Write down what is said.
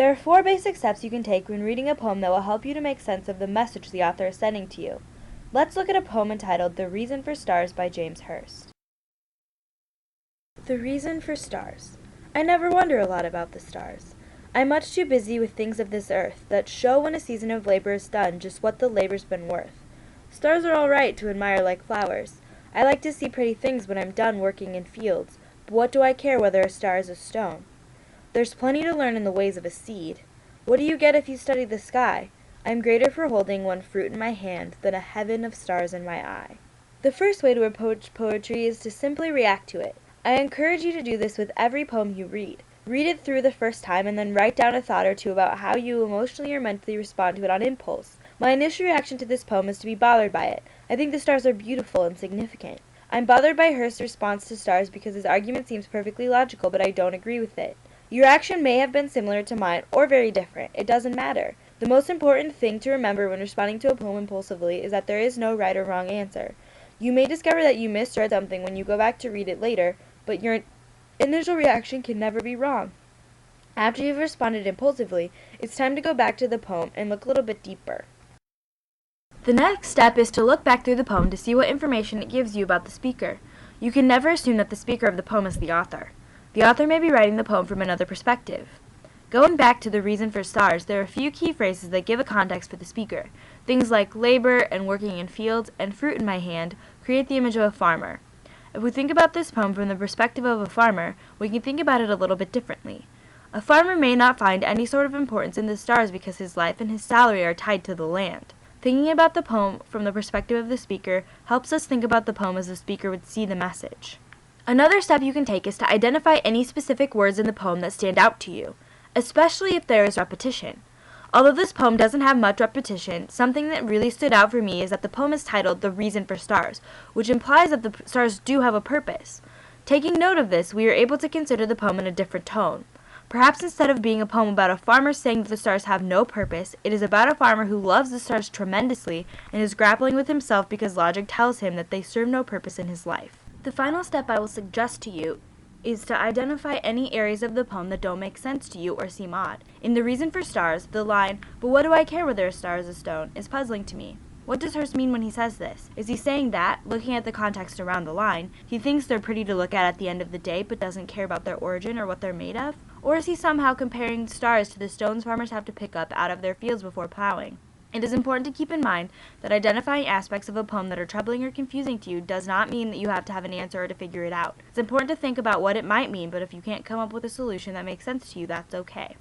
There are 4 basic steps you can take when reading a poem that will help you to make sense of the message the author is sending to you. Let's look at a poem entitled The Reason for Stars by James Hearst. The reason for stars. I never wonder a lot about the stars. I'm much too busy with things of this earth that show when a season of labor is done just what the labor's been worth. Stars are all right to admire like flowers. I like to see pretty things when I'm done working in fields, but what do I care whether a star is a stone? There's plenty to learn in the ways of a seed. What do you get if you study the sky? I'm greater for holding one fruit in my hand than a heaven of stars in my eye. The first way to approach poetry is to simply react to it. I encourage you to do this with every poem you read. Read it through the first time and then write down a thought or two about how you emotionally or mentally respond to it on impulse. My initial reaction to this poem is to be bothered by it. I think the stars are beautiful and significant. I'm bothered by Hearst's response to stars because his argument seems perfectly logical, but I don't agree with it. Your action may have been similar to mine or very different. It doesn't matter. The most important thing to remember when responding to a poem impulsively is that there is no right or wrong answer. You may discover that you misread something when you go back to read it later, but your initial reaction can never be wrong. After you've responded impulsively, it's time to go back to the poem and look a little bit deeper. The next step is to look back through the poem to see what information it gives you about the speaker. You can never assume that the speaker of the poem is the author. The author may be writing the poem from another perspective. Going back to the reason for stars, there are a few key phrases that give a context for the speaker. Things like labor and working in fields and fruit in my hand create the image of a farmer. If we think about this poem from the perspective of a farmer, we can think about it a little bit differently. A farmer may not find any sort of importance in the stars because his life and his salary are tied to the land. Thinking about the poem from the perspective of the speaker helps us think about the poem as the speaker would see the message. Another step you can take is to identify any specific words in the poem that stand out to you, especially if there is repetition. Although this poem doesn't have much repetition, something that really stood out for me is that the poem is titled The Reason for Stars, which implies that the stars do have a purpose. Taking note of this, we are able to consider the poem in a different tone. Perhaps instead of being a poem about a farmer saying that the stars have no purpose, it is about a farmer who loves the stars tremendously and is grappling with himself because logic tells him that they serve no purpose in his life. The final step I will suggest to you is to identify any areas of the poem that don't make sense to you or seem odd. In The Reason for Stars, the line, "But what do I care whether a star is a stone," is puzzling to me. What does Hearst mean when he says this? Is he saying that, looking at the context around the line, he thinks they're pretty to look at the end of the day but doesn't care about their origin or what they're made of? Or is he somehow comparing stars to the stones farmers have to pick up out of their fields before plowing? It is important to keep in mind that identifying aspects of a poem that are troubling or confusing to you does not mean that you have to have an answer or to figure it out. It's important to think about what it might mean, but if you can't come up with a solution that makes sense to you, that's okay.